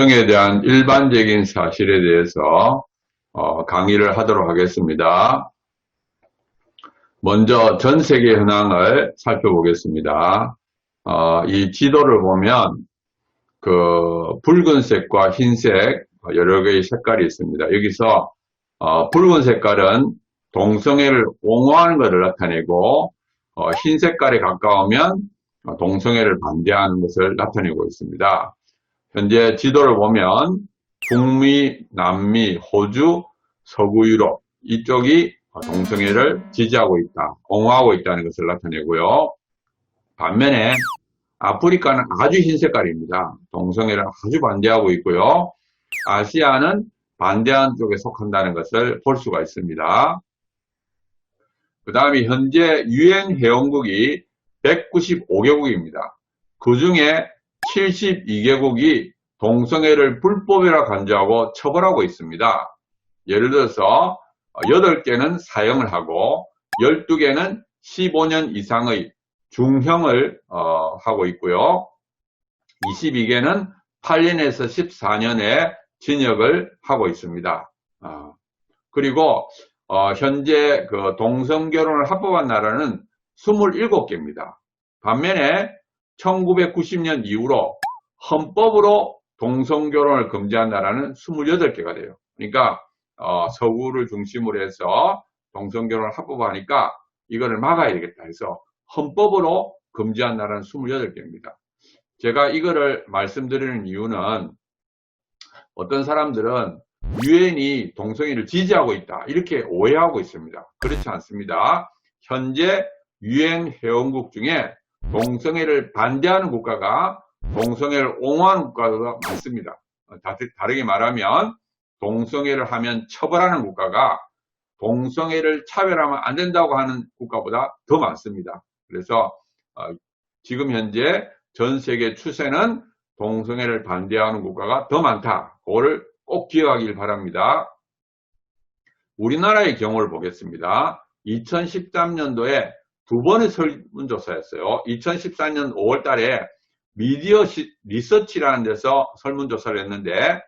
동성애에 대한 일반적인 사실에 대해서 강의를 하도록 하겠습니다. 먼저 전 세계 현황을 살펴보겠습니다. 이 지도를 보면 그 붉은색과 흰색 여러 개의 색깔이 있습니다. 여기서 붉은 색깔은 동성애를 옹호하는 것을 나타내고 흰 색깔에 가까우면 동성애를 반대하는 것을 나타내고 있습니다. 현재 지도를 보면 북미, 남미, 호주, 서구 유럽 이쪽이 동성애를 지지하고 있다, 옹호하고 있다는 것을 나타내고요. 반면에 아프리카는 아주 흰 색깔입니다. 동성애를 아주 반대하고 있고요. 아시아는 반대하는 쪽에 속한다는 것을 볼 수가 있습니다. 그 다음에 현재 유엔 회원국이 195개국입니다. 그 중에 72개국이 동성애를 불법이라 간주하고 처벌하고 있습니다. 예를 들어서 8개는 사형을 하고 12개는 15년 이상의 중형을 하고 있고요. 22개는 8년에서 14년의 징역을 하고 있습니다. 그리고 현재 그 동성결혼을 합법한 나라는 27개입니다. 반면에 1990년 이후로 헌법으로 동성결혼을 금지한 나라는 28개가 돼요. 그러니까 서구를 중심으로 해서 동성결혼을 합법화하니까 이거를 막아야 되겠다 해서 헌법으로 금지한 나라는 28개입니다. 제가 이거를 말씀드리는 이유는 어떤 사람들은 유엔이 동성애를 지지하고 있다 이렇게 오해하고 있습니다. 그렇지 않습니다. 현재 유엔 회원국 중에 동성애를 반대하는 국가가 동성애를 옹호하는 국가가 많습니다. 다르게 말하면 동성애를 하면 처벌하는 국가가 동성애를 차별하면 안 된다고 하는 국가보다 더 많습니다. 그래서 지금 현재 전 세계 추세는 동성애를 반대하는 국가가 더 많다. 그거를 꼭 기억하길 바랍니다. 우리나라의 경우를 보겠습니다. 2013년도에 두 번의 설문조사였어요. 2014년 5월 달에 미디어 리서치라는 데서 설문조사를 했는데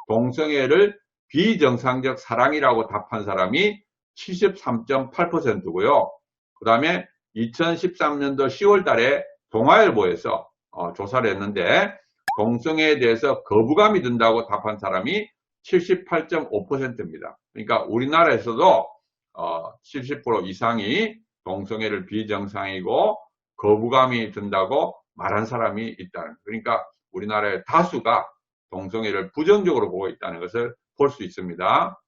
동성애를 비정상적 사랑이라고 답한 사람이 73.8%고요. 그 다음에 2013년도 10월 달에 동아일보에서 조사를 했는데 동성애에 대해서 거부감이 든다고 답한 사람이 78.5%입니다. 그러니까 우리나라에서도 70% 이상이 동성애를 비정상이고 거부감이 든다고 말한 사람이 있다는, 그러니까 우리나라의 다수가 동성애를 부정적으로 보고 있다는 것을 볼 수 있습니다.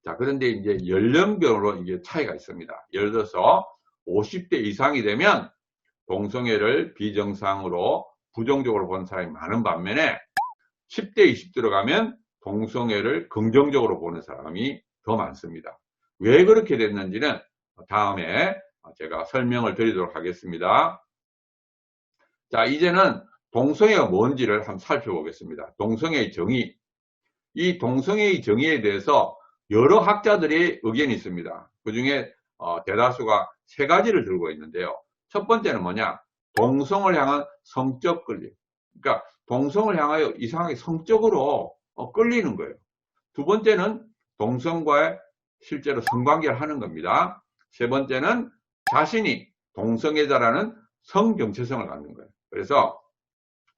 자, 그런데 이제 연령별로 이게 차이가 있습니다. 예를 들어서 50대 이상이 되면 동성애를 비정상으로 부정적으로 보는 사람이 많은 반면에 10대, 20대로 가면 동성애를 긍정적으로 보는 사람이 더 많습니다. 왜 그렇게 됐는지는 다음에 제가 설명을 드리도록 하겠습니다. 자, 이제는 동성애가 뭔지를 한번 살펴보겠습니다. 동성애의 정의. 이 동성애의 정의에 대해서 여러 학자들의 의견이 있습니다. 그 중에 대다수가 세 가지를 들고 있는데요. 첫 번째는 뭐냐? 동성을 향한 성적 끌림. 그러니까 동성을 향하여 이상하게 성적으로 끌리는 거예요. 두 번째는 동성과의 실제로 성관계를 하는 겁니다. 세 번째는 자신이 동성애자라는 성정체성을 갖는 거예요. 그래서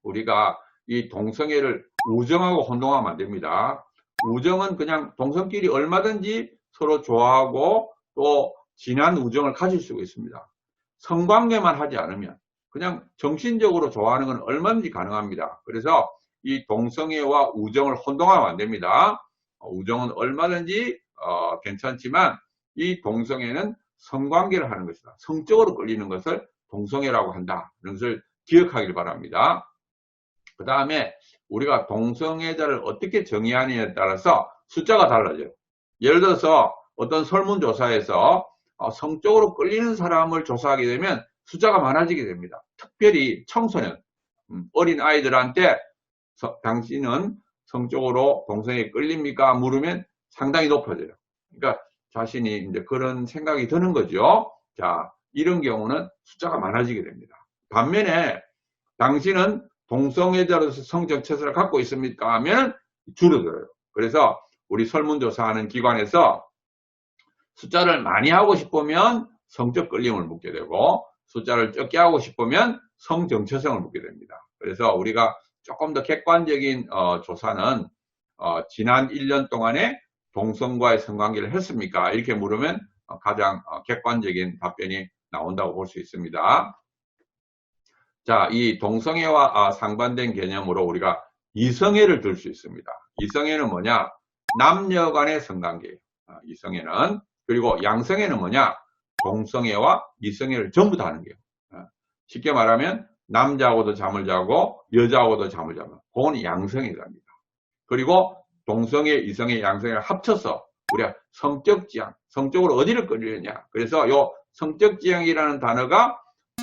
우리가 이 동성애를 우정하고 혼동하면 안 됩니다. 우정은 그냥 동성끼리 얼마든지 서로 좋아하고 또 진한 우정을 가질 수가 있습니다. 성관계만 하지 않으면 그냥 정신적으로 좋아하는 건 얼마든지 가능합니다. 그래서 이 동성애와 우정을 혼동하면 안 됩니다. 우정은 얼마든지 괜찮지만 이 동성애는 성관계를 하는 것이다. 성적으로 끌리는 것을 동성애라고 한다. 이런 것을 기억하길 바랍니다. 그 다음에 우리가 동성애자를 어떻게 정의하느냐에 따라서 숫자가 달라져요. 예를 들어서 어떤 설문조사에서 성적으로 끌리는 사람을 조사하게 되면 숫자가 많아지게 됩니다. 특별히 청소년, 어린 아이들한테 당신은 성적으로 동성애에 끌립니까? 물으면 상당히 높아져요. 그러니까 자신이 이제 그런 생각이 드는 거죠. 자, 이런 경우는 숫자가 많아지게 됩니다. 반면에 당신은 동성애자로서 성정체성을 갖고 있습니까? 하면 줄어들어요. 그래서 우리 설문조사하는 기관에서 숫자를 많이 하고 싶으면 성적 끌림을 묻게 되고 숫자를 적게 하고 싶으면 성정체성을 묻게 됩니다. 그래서 우리가 조금 더 객관적인 조사는 지난 1년 동안에 동성과의 성관계를 했습니까? 이렇게 물으면 가장 객관적인 답변이 나온다고 볼 수 있습니다. 자, 이 동성애와 상반된 개념으로 우리가 이성애를 들 수 있습니다. 이성애는 뭐냐? 남녀 간의 성관계예요. 이성애는. 그리고 양성애는 뭐냐? 동성애와 이성애를 전부 다 하는 거예요. 쉽게 말하면 남자하고도 잠을 자고 여자하고도 잠을 자면 그건 양성애랍니다. 그리고 동성애, 이성애, 양성애를 합쳐서 우리가 성적 지향, 성적으로 어디를 끌리느냐. 그래서 요 성적 지향이라는 단어가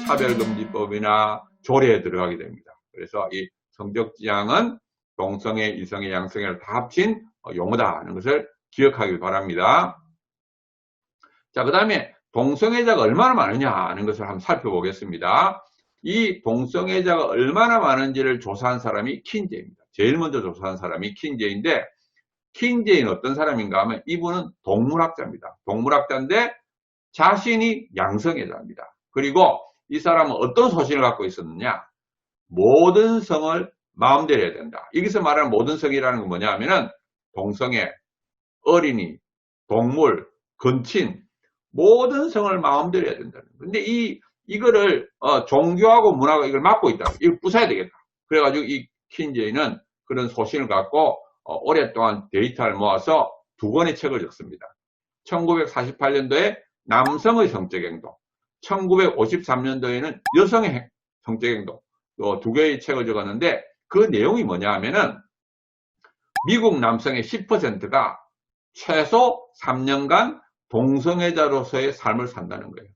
차별금지법이나 조례에 들어가게 됩니다. 그래서 이 성적 지향은 동성애, 이성애, 양성애를 다 합친 용어다 하는 것을 기억하길 바랍니다. 자, 그 다음에 동성애자가 얼마나 많으냐 하는 것을 한번 살펴보겠습니다. 이 동성애자가 얼마나 많은지를 조사한 사람이 킨제입니다. 제일 먼저 조사한 사람이 킨제인데, 킨제는 어떤 사람인가 하면 이분은 동물학자입니다. 동물학자인데 자신이 양성애자입니다. 그리고 이 사람은 어떤 소신을 갖고 있었느냐? 모든 성을 마음대로 해야 된다. 여기서 말하는 모든 성이라는 건 뭐냐 하면은 동성애, 어린이, 동물, 건친 모든 성을 마음대로 해야 된다는 거예요. 근데 이거를 종교하고 문화가 이걸 막고 있다. 이걸 부숴야 되겠다. 그래가지고 이 킨제이는 그런 소신을 갖고 오랫동안 데이터를 모아서 2권의 책을 적습니다. 1948년도에 남성의 성적 행동, 1953년도에는 여성의 성적 행동, 2개의 책을 적었는데 그 내용이 뭐냐 하면은 미국 남성의 10%가 최소 3년간 동성애자로서의 삶을 산다는 거예요.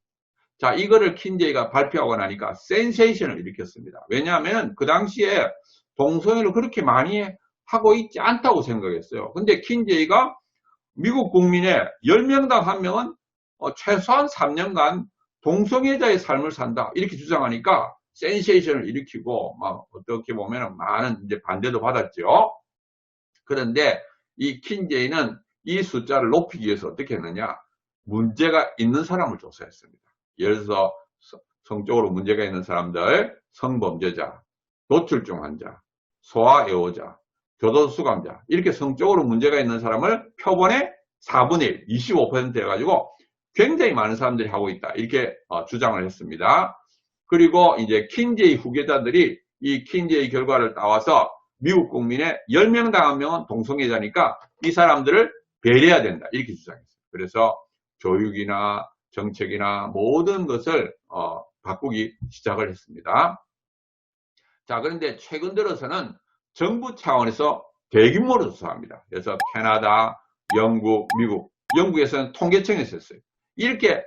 자, 이거를 킨제이가 발표하고 나니까 센세이션을 일으켰습니다. 왜냐하면 그 당시에 동성애를 그렇게 많이 하고 있지 않다고 생각했어요. 근데 킨제이가 미국 국민의 10명당 1명은 최소한 3년간 동성애자의 삶을 산다. 이렇게 주장하니까 센세이션을 일으키고 막 어떻게 보면 많은 이제 반대도 받았죠. 그런데 이 킨제이는 이 숫자를 높이기 위해서 어떻게 했느냐? 문제가 있는 사람을 조사했습니다. 예를 들어서 성적으로 문제가 있는 사람들, 성범죄자, 노출증 환자, 소아애호자, 교도소 수감자 이렇게 성적으로 문제가 있는 사람을 표본의 4분의 1, 25% 해가지고 굉장히 많은 사람들이 하고 있다. 이렇게 주장을 했습니다. 그리고 이제 킨제이 후계자들이 이 킨제이 결과를 따와서 미국 국민의 10명당 1명은 동성애자니까 이 사람들을 배려해야 된다. 이렇게 주장했어요. 그래서 교육이나 정책이나 모든 것을 바꾸기 시작을 했습니다. 자, 그런데 최근 들어서는 정부 차원에서 대규모로 조사합니다. 그래서 캐나다, 영국, 미국, 영국에서는 통계청에서 했어요. 이렇게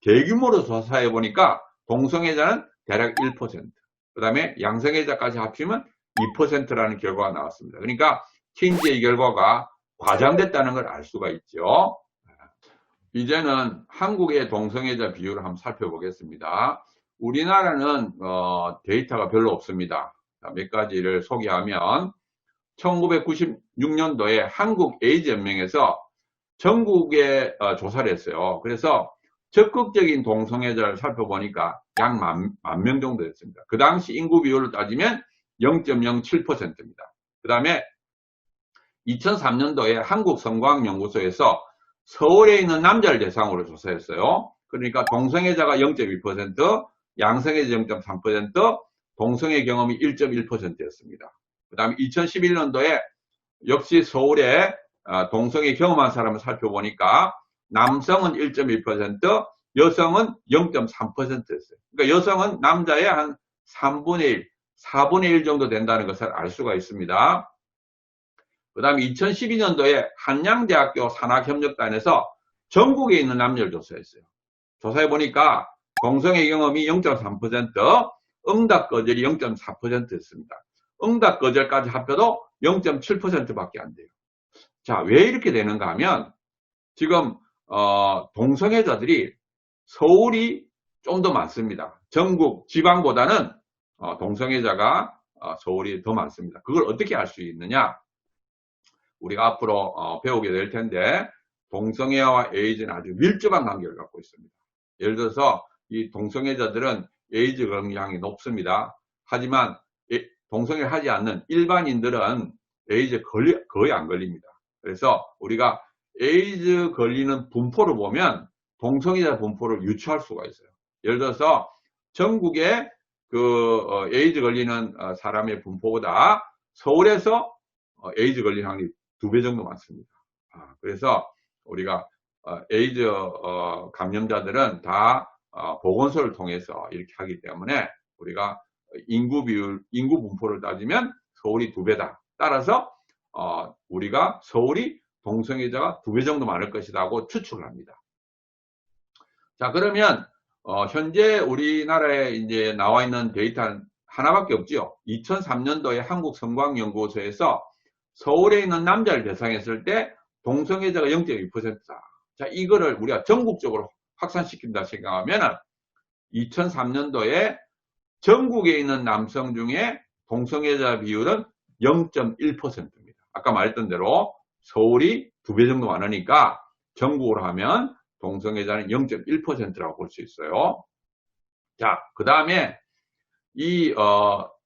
대규모로 조사해 보니까 동성애자는 대략 1%, 그 다음에 양성애자까지 합치면 2%라는 결과가 나왔습니다. 그러니까 킨제이 결과가 과장됐다는 걸 알 수가 있죠. 이제는 한국의 동성애자 비율을 한번 살펴보겠습니다. 우리나라는 데이터가 별로 없습니다. 몇 가지를 소개하면 1996년도에 한국 에이즈 연맹에서 전국에 조사를 했어요. 그래서 적극적인 동성애자를 살펴보니까 약 10,000명 정도 됐습니다. 그 당시 인구 비율을 따지면 0.07%입니다. 그 다음에 2003년도에 한국성과학연구소에서 서울에 있는 남자를 대상으로 조사했어요. 그러니까 동성애자가 0.2%, 양성애자 0.3%, 동성애 경험이 1.1%였습니다. 그 다음에 2011년도에 역시 서울에 동성애 경험한 사람을 살펴보니까 남성은 1.1%, 여성은 0.3%였어요. 그러니까 여성은 남자의 한 3분의 1, 4분의 1 정도 된다는 것을 알 수가 있습니다. 그 다음에 2012년도에 한양대학교 산학협력단에서 전국에 있는 남녀를 조사했어요. 조사해보니까 동성애 경험이 0.3%, 응답 거절이 0.4%였습니다. 응답 거절까지 합쳐도 0.7%밖에 안 돼요. 자, 왜 이렇게 되는가 하면 지금 동성애자들이 서울이 좀 더 많습니다. 전국 지방보다는 동성애자가 서울이 더 많습니다. 그걸 어떻게 알 수 있느냐? 우리가 앞으로 배우게 될 텐데 동성애와 에이즈는 아주 밀접한 관계를 갖고 있습니다. 예를 들어서 이 동성애자들은 에이즈 걸림량이 높습니다. 하지만 동성애를 하지 않는 일반인들은 에이즈 거의 안 걸립니다. 그래서 우리가 에이즈 걸리는 분포를 보면 동성애자 분포를 유추할 수가 있어요. 예를 들어서 전국에 그 에이즈 걸리는 사람의 분포보다 서울에서 에이즈 걸리는 확률이 2배 정도 많습니다. 그래서 우리가 에이즈 감염자들은 다 보건소를 통해서 이렇게 하기 때문에 우리가 인구 분포를 따지면 서울이 2배다. 따라서 우리가 서울이 동성애자가 2배 정도 많을 것이다 하고 추측을 합니다. 자, 그러면 현재 우리나라에 이제 나와 있는 데이터는 하나밖에 없죠. 2003년도에 한국성광연구소에서 서울에 있는 남자를 대상했을 때 동성애자가 0.2%다. 자, 이거를 우리가 전국적으로 확산시킨다 생각하면 2003년도에 전국에 있는 남성 중에 동성애자 비율은 0.1%입니다. 아까 말했던 대로 서울이 2배 정도 많으니까 전국으로 하면 동성애자는 0.1%라고 볼 수 있어요. 자, 그 다음에 이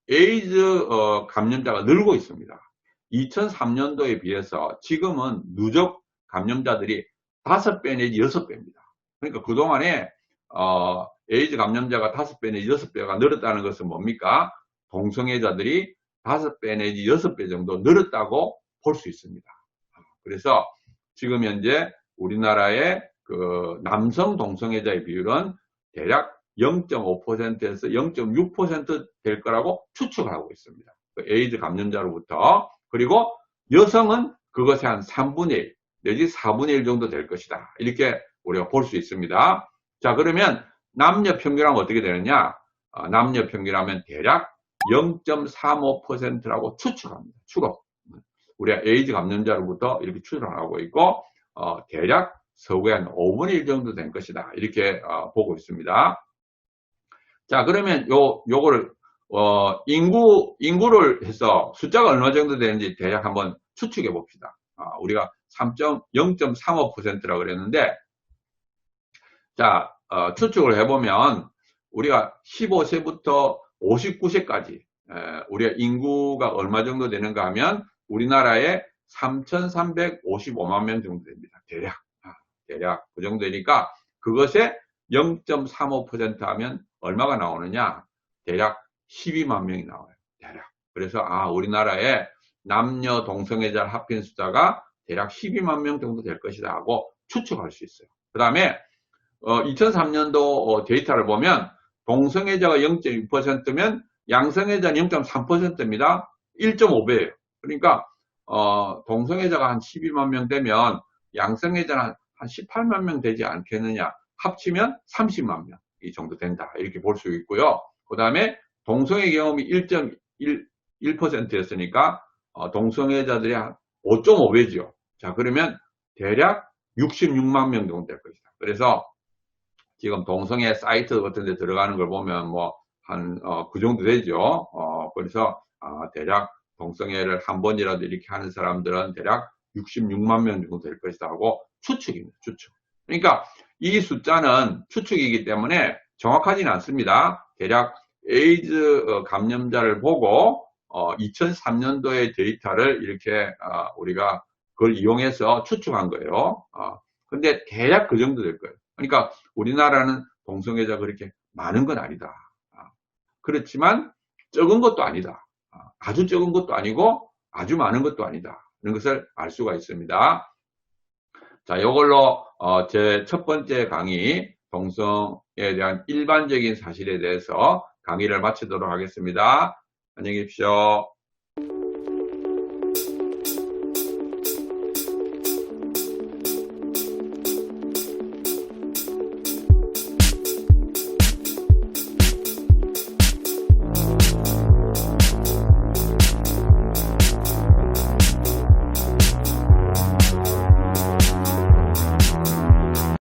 에이즈 감염자가 늘고 있습니다. 2003년도에 비해서 지금은 누적 감염자들이 5배 내지 6배입니다. 그러니까 그동안에 에이즈 감염자가 5배 내지 6배가 늘었다는 것은 뭡니까? 동성애자들이 5배 내지 6배 정도 늘었다고 볼 수 있습니다. 그래서 지금 현재 우리나라의 그 남성 동성애자의 비율은 대략 0.5%에서 0.6% 될 거라고 추측을 하고 있습니다. 그 에이즈 감염자로부터. 그리고 여성은 그것의 한 3분의 1 내지 4분의 1 정도 될 것이다. 이렇게 우리가 볼 수 있습니다. 자, 그러면 남녀 평균하면 어떻게 되느냐? 남녀 평균하면 대략 0.35%라고 추측합니다. 추측. 우리가 에이즈 감염자로부터 이렇게 추정을 하고 있고 대략 서구의 한 5분의 1 정도 된 것이다. 이렇게 보고 있습니다. 자, 그러면 요거를 인구를 해서 숫자가 얼마 정도 되는지 대략 한번 추측해 봅시다. 우리가 0.35%라고 그랬는데 자, 추측을 해보면 우리가 15세부터 59세까지 우리가 인구가 얼마 정도 되는가 하면 우리나라에 3,355만 명 정도 됩니다. 대략 그 정도니까 그것에 0.35% 하면 얼마가 나오느냐? 대략 12만 명이 나와요. 대략. 그래서 우리나라에 남녀 동성애자를 합친 숫자가 대략 12만 명 정도 될 것이다 하고 추측할 수 있어요. 그 다음에 2003년도 데이터를 보면 동성애자가 0.6%면 양성애자는 0.3%입니다. 1.5배예요. 그러니까 동성애자가 한 12만 명 되면 양성애자는 한 18만 명 되지 않겠느냐. 합치면 30만 명 이 정도 된다. 이렇게 볼 수 있고요. 그 다음에 동성애 경험이 1.1%였으니까 동성애자들이 한 5.5배죠. 자, 그러면 대략 66만 명 정도 될 것이다. 그래서 지금 동성애 사이트 같은 데 들어가는 걸 보면 뭐 한 그 정도 되죠. 그래서 대략 동성애를 한 번이라도 이렇게 하는 사람들은 대략 66만 명 정도 될 것이다 하고 추측입니다. 추측. 그러니까 이 숫자는 추측이기 때문에 정확하지는 않습니다. 대략 에이즈 감염자를 보고 2003년도의 데이터를 이렇게 우리가 그걸 이용해서 추측한 거예요. 근데 대략 그 정도 될 거예요. 그러니까 우리나라는 동성애자가 그렇게 많은 건 아니다. 그렇지만 적은 것도 아니다. 아주 적은 것도 아니고 아주 많은 것도 아니다. 이런 것을 알 수가 있습니다. 자, 이걸로 제 첫 번째 강의 동성애에 대한 일반적인 사실에 대해서 강의를 마치도록 하겠습니다. 안녕히 계십시오.